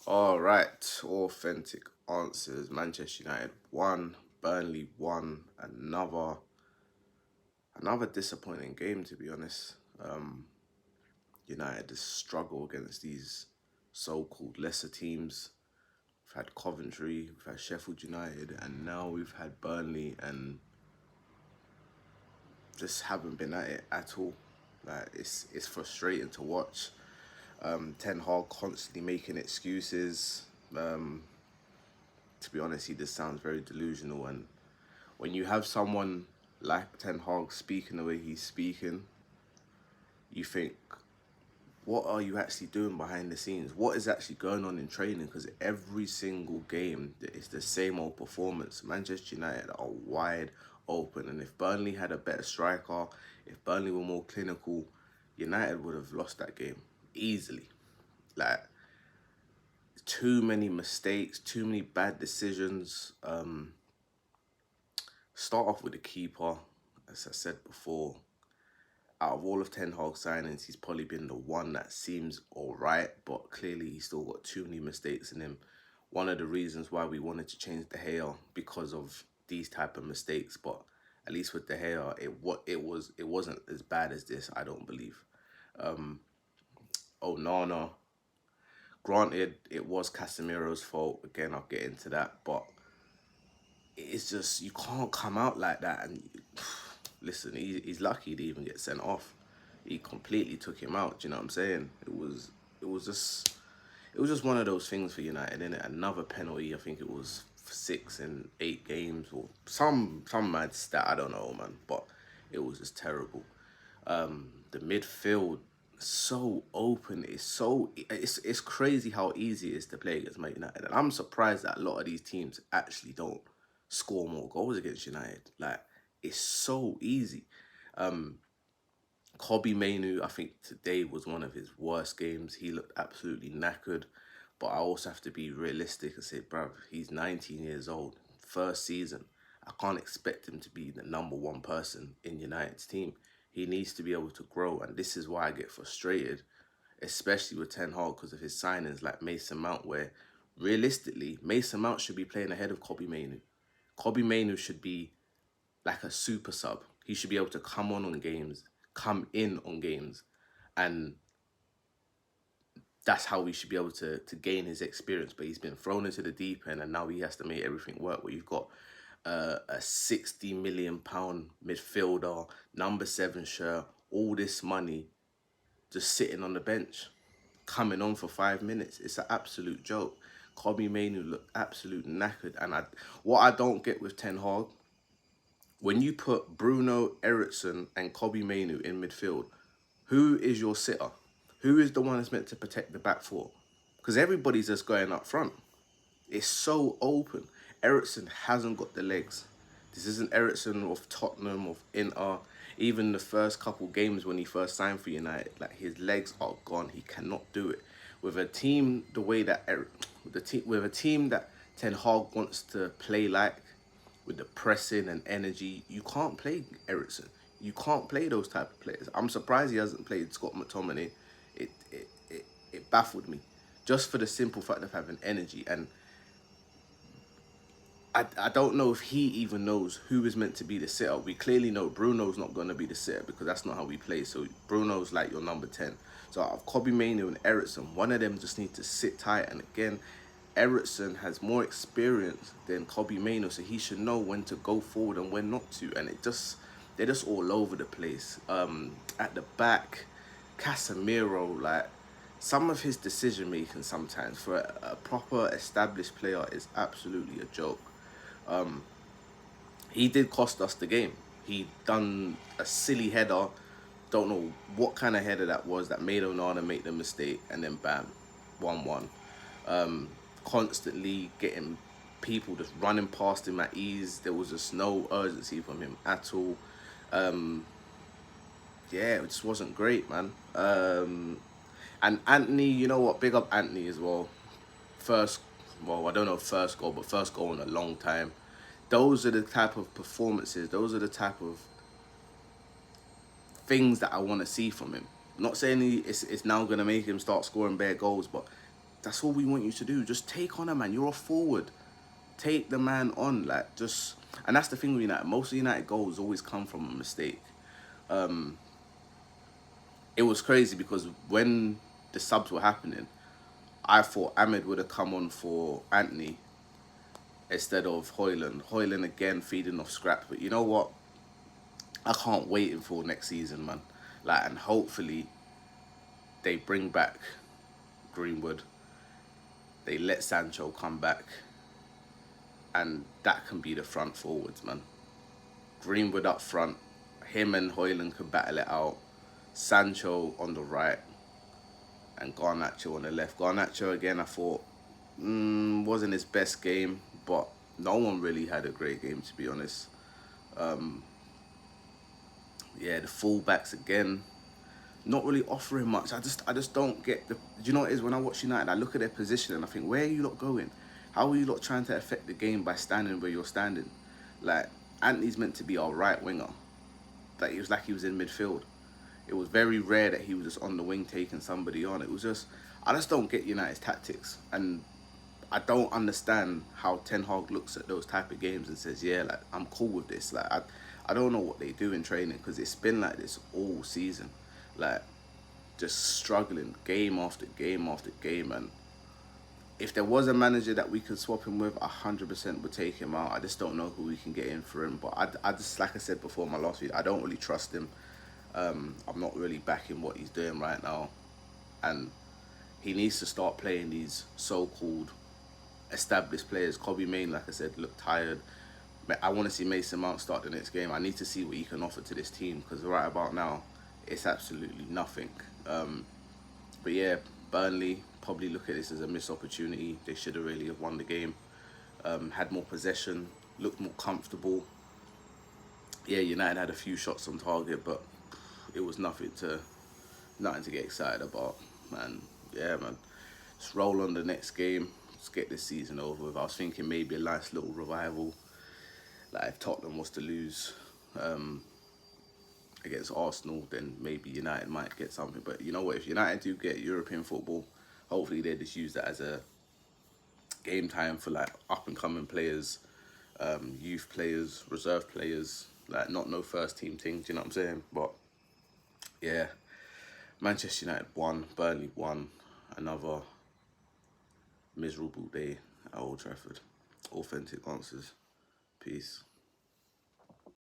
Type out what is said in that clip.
All right, authentic answers. Manchester United won, Burnley won. Another disappointing game, to be honest. Um, United has struggled against these so-called lesser teams. We've had Coventry, we've had Sheffield United, and now we've had Burnley, and just haven't been at it at all. Like it's frustrating to watch. Ten Hag constantly making excuses. Um, to be honest, he just sounds very delusional. And when you have someone like Ten Hag speaking the way he's speaking, you think, what are you actually doing behind the scenes? What is actually going on in training? Because every single game, it's the same old performance. Manchester United are wide open. And if Burnley had a better striker, if Burnley were more clinical, United would have lost that game easily. Like, too many mistakes, too many bad decisions. Start off with the keeper. As I said before, out of all of Ten Hag signings, he's probably been the one that seems all right, but clearly he's still got too many mistakes in him. One of the reasons why we wanted to change De Gea because of these type of mistakes, but at least with De Gea, it wasn't as bad as this. I don't believe. Oh, Nana. Granted, it was Casemiro's fault. Again, I'll get into that, but it's just you can't come out like that. And listen, he's lucky to even get sent off. He completely took him out. Do you know what I'm saying? It was just it was just one of those things for United, innit? Another penalty. I think it was 6 in 8 games or some mad stat. I don't know, man. But it was just terrible. The midfield so open. It's crazy how easy it is to play against Man United, and I'm surprised that a lot of these teams actually don't score more goals against United. Like, it's so easy. Kobe Mainu, I think today was one of his worst games. He looked absolutely knackered. But I also have to be realistic and say, bruv, he's 19 years old, first season. I can't expect him to be the number one person in United's team. He needs to be able to grow. And this is why I get frustrated, especially with Ten Hag, because of his signings like Mason Mount, where realistically, Mason Mount should be playing ahead of Kobe Mainu. Kobe Mainu should be like a super sub. He should be able to come games, come in on games, and that's how we should be able to gain his experience. But he's been thrown into the deep end, and now he has to make everything work. Where you've got a £60 million midfielder, number 7 shirt, all this money just sitting on the bench, coming on for 5 minutes. It's an absolute joke. Kobe Mainu looked absolute knackered, and what I don't get with Ten Hag, when you put Bruno, Ericsson, and Kobe Mainu in midfield, who is your sitter? Who is the one that's meant to protect the back four? Because everybody's just going up front. It's so open. Ericsson hasn't got the legs. This isn't Ericsson of Tottenham, of Inter. Even the first couple games when he first signed for United, like, his legs are gone. He cannot do it. With a team the way that with a team that Ten Hag wants to play like, with the pressing and energy, you can't play Ericsson. You can't play those type of players. I'm surprised he hasn't played Scott McTominay. It baffled me, just for the simple fact of having energy. And I don't know if he even knows who is meant to be the sitter. We clearly know Bruno's not going to be the sitter because that's not how we play. So Bruno's like your number 10. So out of Kobe Manu and Ericsson, one of them just needs to sit tight. And again, Ericsson has more experience than Kobe Manu, so he should know when to go forward and when not to. And they're just all over the place. At the back, Casemiro, like, some of his decision making sometimes for a proper established player is absolutely a joke. He did cost us the game. He done a silly header. Don't know what kind of header that was that made Onana make the mistake, and then bam, 1-1. Constantly getting people just running past him at ease. There was just no urgency from him at all. Yeah, it just wasn't great, man. And Anthony, you know what? Big up Anthony as well. First, well, I don't know if first goal, but first goal in a long time. Those are the type of performances. Those are the type of things that I want to see from him. I'm not saying it's now going to make him start scoring bare goals, but that's all we want you to do. Just take on a man. You're a forward. Take the man on. Like, just... And that's the thing with United. Most of United goals always come from a mistake. It was crazy because when the subs were happening, I thought Ahmed would have come on for Anthony instead of Hoyland. Hoyland again feeding off scraps. But you know what? I can't wait until next season, man. Like, and hopefully they bring back Greenwood. They let Sancho come back, and that can be the front forwards, man. Greenwood up front, him and Hoyland could battle it out. Sancho on the right, and Garnacho on the left. Garnacho again, I thought wasn't his best game, but no one really had a great game, to be honest. Yeah, the fullbacks again, not really offering much. I just don't get the. Do you know what it is? When I watch United, I look at their position and I think, where are you lot going? How are you lot trying to affect the game by standing where you're standing? Like, Anthony's meant to be our right winger. Like, it was like he was in midfield. It was very rare that he was just on the wing taking somebody on. It was just, I just don't get United's tactics. And I don't understand how Ten Hag looks at those type of games and says, yeah, like, I'm cool with this. Like, I don't know what they do in training, because it's been like this all season. Like, just struggling game after game after game. And if there was a manager that we could swap him with, 100% would take him out. I just don't know who we can get in for him. But I just, like I said before in my last video, I don't really trust him. I'm not really backing what he's doing right now. And he needs to start playing these so-called established players. Kobe Main, like I said, looked tired. I want to see Mason Mount start the next game. I need to see what he can offer to this team, because right about now, it's absolutely nothing. But yeah, Burnley probably look at this as a missed opportunity. They should have really have won the game. Had more possession, looked more comfortable. Yeah, United had a few shots on target, but it was nothing to get excited about, man. Yeah, man. Just roll on the next game. Let's get this season over with. I was thinking maybe a nice little revival. Like, if Tottenham was to lose against Arsenal, then maybe United might get something. But you know what? If United do get European football, hopefully they just use that as a game time for like up and coming players, youth players, reserve players. Like, not no first team thing. Do you know what I'm saying? But yeah, Manchester United won, Burnley won. Another miserable day at Old Trafford. Authentic answers. Peace.